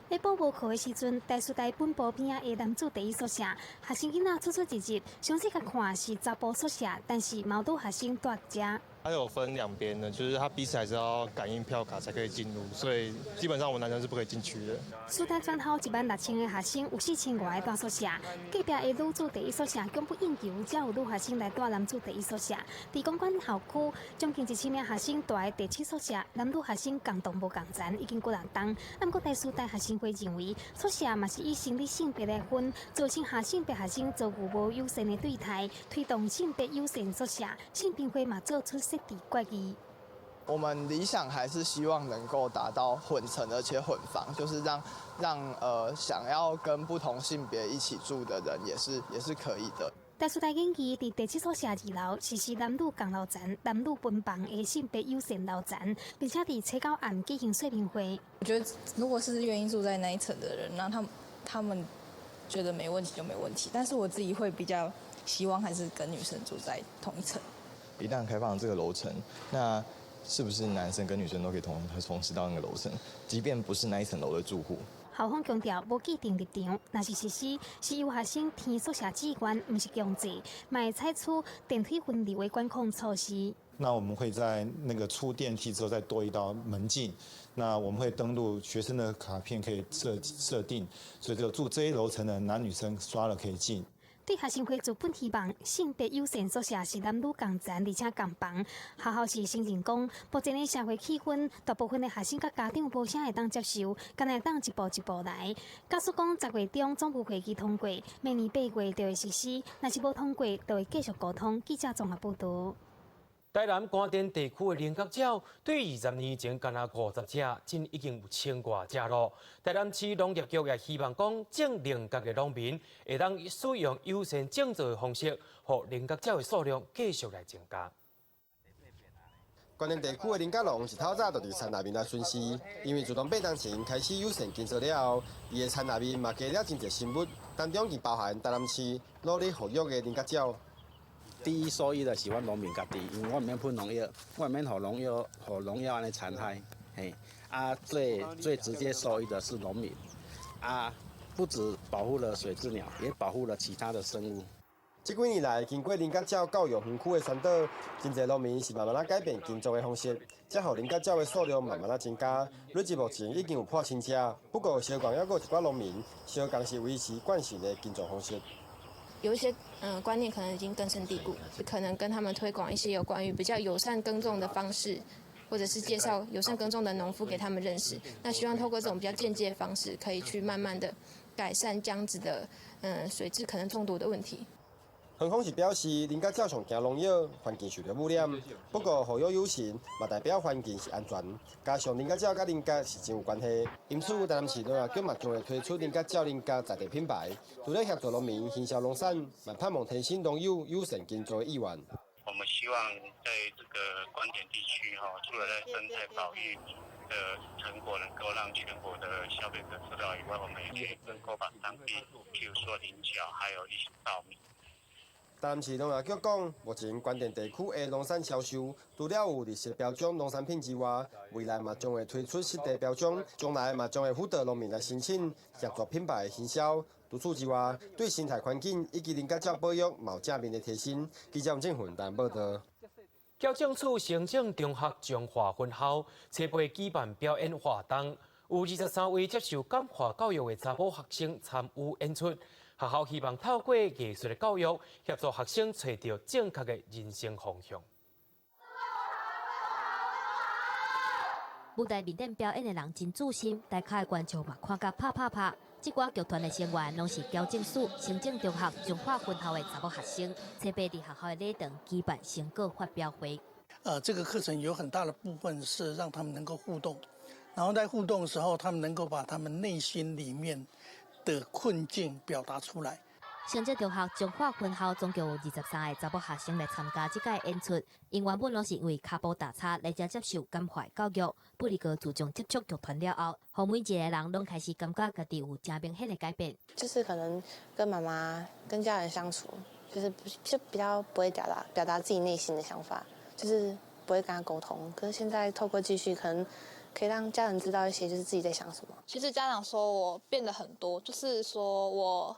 在报无课的时阵，台师大本部边仔的男子第一宿舍，学生囡仔出出入入，详细甲看是查甫宿舍，但是毛多学生住遮。它有分两边的，就是它彼此还是要感应票卡才可以进入，所以基本上我们男生是不可以进去的。师大专校16000个学生，有4000外个住宿舍，隔壁的女子第一宿舍供不应求，才有女学生来住男子第一宿舍。伫公馆校区，将近1000名学生住在第7宿舍，男女学生共同无共层，已经过6档。不过台师大学生会认为，宿舍嘛是以生理性别来分，造成下性别学生遭遇无友善的对待，推动性别友善宿舍，性平会嘛做出设置决议。我们理想还是希望能够达到混层而且混房，就是让想要跟不同性别一起住的人也是可以的。台师大建议伫第7宿舍2楼实施男女共楼层、男女分房的性别友善楼层，并且伫初九暗举行说明会。我觉得如果是愿意住在那一层的人，那他们觉得没问题就没问题，但是我自己会比较希望还是跟女生住在同一层。一旦开放这个楼层，那是不是男生跟女生都可以同时到那个楼层，即便不是那一层楼的住户。校方强调，无既定立场，若是实施，是由学生填宿舍志愿，不是强制，嘛会采取电梯分离为管控措施。那我们会在那个出电梯之后再多一道门禁，那我们会登录学生的卡片可以设定，所以就住这一楼层的男女生刷了可以进。对学生会主本希望性别友善宿舍是男女共餐，而且共房。学校是承认讲，目前的社会气氛，大部分的学生甲家长无啥会当接受，敢会当一步一步来。假使讲10月中总部会议通过，明年8月就会实施；若是无通过，就会继续沟通。记者综合报道。台南关田地区的菱角鸟，对20年前干那50只，今已经有1000多只咯。台南市农业局也希望讲，种菱角的农民会当使用优先种植的方式，让菱角鸟的数量继续来增加。关田地区的菱角农是透早就伫田内面来巡视，因为自从8年前开始优先耕作了后，伊的田内面嘛加了真侪生物，当中就包含台南市努力培育的菱角鸟。第一受益的是阮农民家己，因为我毋免喷农药，我毋免互农药安尼残害，嘿，最直接受益的是农民，不止保护了水雉鸟，也保护了其他的生物。这几年来，经过菱角鸟教育园区的宣导，真侪农民是慢慢改变耕作的方式，才互菱角鸟的数量慢慢增加。累至目前已经有破1000只，不过小港还有一寡农民小港是维持惯性的耕作方式。有一些观念可能已经根深蒂固，可能跟他们推广一些有关于比较友善耕种的方式，或者是介绍友善耕种的农夫给他们认识。那希望透过这种比较间接的方式，可以去慢慢的改善这样子的水质可能中毒的问题。园方是表示，菱角鸟上惊农药，环境受到污染。不过，护育友善，嘛代表环境是安全。加上菱角鸟甲菱角是真有关系，因此台南市农业局嘛将会推出菱角鸟菱角在地品牌，除了协助农民行销农产，嘛盼望提升农友友善耕作的意愿。我们希望在这个关田地区除了在生态保育的成果能够让全国的消费者知道以外，我们也能够把当地，譬如说菱角，还有一些稻米。台南市农业局讲，目前关田地区的农产销售，除了有绿色标章农产品之外，未来嘛将会推出实地标章，将来嘛将会辅导农民来申请协助品牌的行销。除此之外，对生态环境以及菱角鸟保育嘛有正面的提升。记者杨正云台报道。校正处行政中学彰化分校初步举办表演活动，有23位接受感化教育的查某学生参与演出。学校希望透过艺术的教育，协助学生找到正确的人生方向。舞台面顶表演的人真注心，台下的观众嘛看甲啪啪啪。这挂剧团的成员拢是矫正署行政中学彰化分校的查某学生，初八伫学校的礼堂举办成果发表会。这个课程有很大的部分是让他们能够互动，然后在互动的时候，他们能够把他们内心里面的困境表达出来。行政中学彰化分校总共有23个查某学生来参加这届演出，因原本拢是因为脚步打叉来遮接受感化教育，不离个自从接触剧团了后，互每一个人拢开始感觉家己有真明显的改变。就是可能跟妈妈、跟家人相处，就比较不会表达自己内心的想法，就是不会跟他沟通。可是现在透过继续，可能可以让家人知道一些，就是自己在想什么。其实家长说我变得很多，就是说我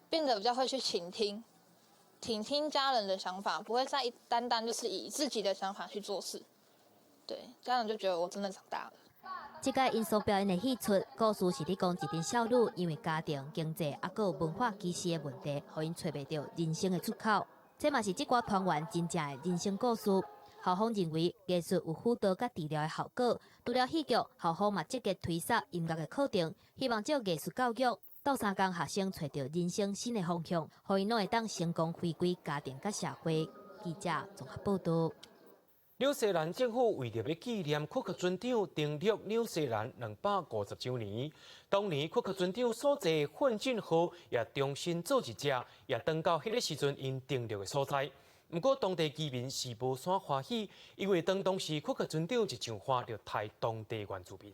变得比较会去倾听家人的想法，不会再单单就是以自己的想法去做事。对，家长就觉得我真的长大了。这届因素表演的戏出，故事是咧讲一群少女因为家庭、经济还有文化歧视的问题，互因找袂到人生的出口。这嘛是这挂团员真正的人生故事。校方认为艺术有辅导甲治疗的效果，除了戏剧，校方嘛积极推设音乐的课程，希望借艺术教育，斗相共学生找到人生新的方向，互因拢会当成功回归家庭甲社会。记者综合报道。纽西兰政府为着要纪念库克船长订立纽西兰250周年，当年库克船长所在的混进号也重新做一只，也登到迄个时阵因订立的所在。不过当地居民是无啥欢喜，因为当时库克船长一上花就太当地原住民。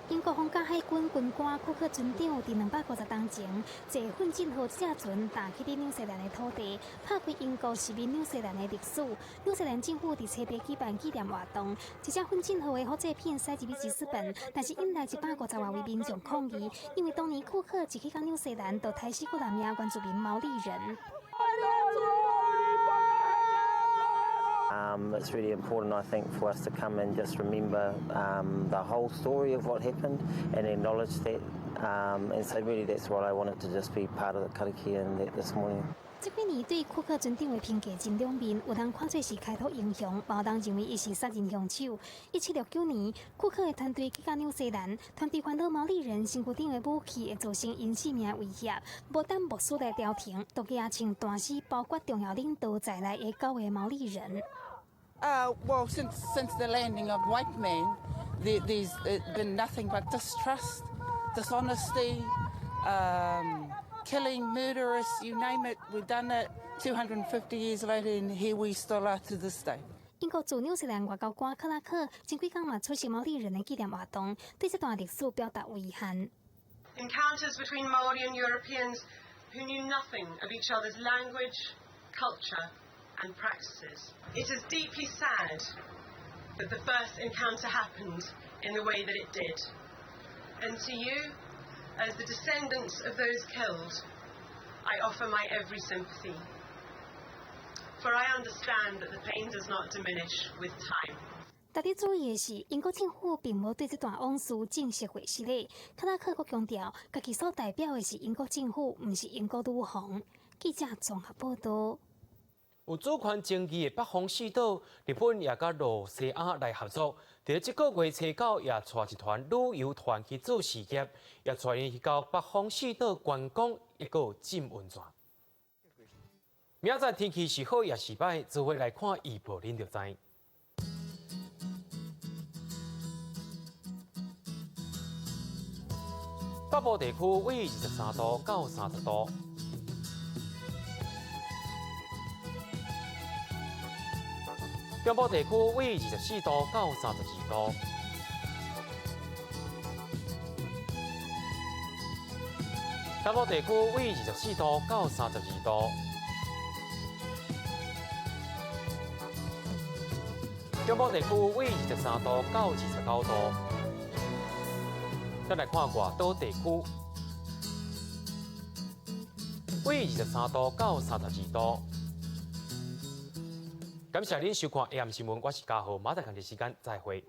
英国皇家海军军官库克船长伫250年前，坐奋进号这船踏去伫纽西兰的土地，拍开英国殖民纽西兰的历史。纽西兰政府伫车底举办纪念活动，一只奋进号的复制品驶入去吉斯本，但是引来150多位民众抗议，因为当年库克一去到纽西兰，就杀死过南亚原住民毛利人。It's really important, I think, for us to come and just remember the whole story of what happened and acknowledge that. And so really that's what I wanted to just be part of the karakia and that this morning. 这几年对库克船长的评价真两面，有人看作是开拓英雄，也有人认为伊是杀人凶手。1769年，库克的团队去到纽西兰，团队看到毛利人身躯顶的武器会造成因性命威胁，无等牧师来调停，就举请大使包括重要领导在内的9位毛利人。Well, since the landing of white men, there's been nothing but distrust, dishonesty, killing, murderous, you name it. We've done it 250 years later, and here we still are to this day. 英国驻纽西兰外交官克拉克前几天嘛出席毛利人的纪念活动，对这段历史表达遗憾。Encounters between Maori and Europeans who knew nothing of each other's language, culture, and practices. It is deeply sad that the first encounter happened in the way that it did. And to you, as the descendants of those killed, I offer my every sympathy. For I understand that the pain does not diminish with time. 值得注意的是，英国政府并无对这段往事正式回释咧。克拉克阁强调，家己所代表的是英国政府，唔是英国女皇。记者综合报道。有主权争议的北方四岛，日本也甲罗西亚来合作。伫这个月初9，也带一团旅游团去做事业，也带伊去到北方四岛观光，一个浸温泉。明仔天气是好也是歹，做伙来看预报，恁就知。北部地区为23度到30度。中部地区为24度到32度，南部地区为24度到32度，中部地区为23度到29度。再来看外岛地区，为23度到32度。感谢您收看 AM 新闻，我是嘉豪，马上看的时间再会。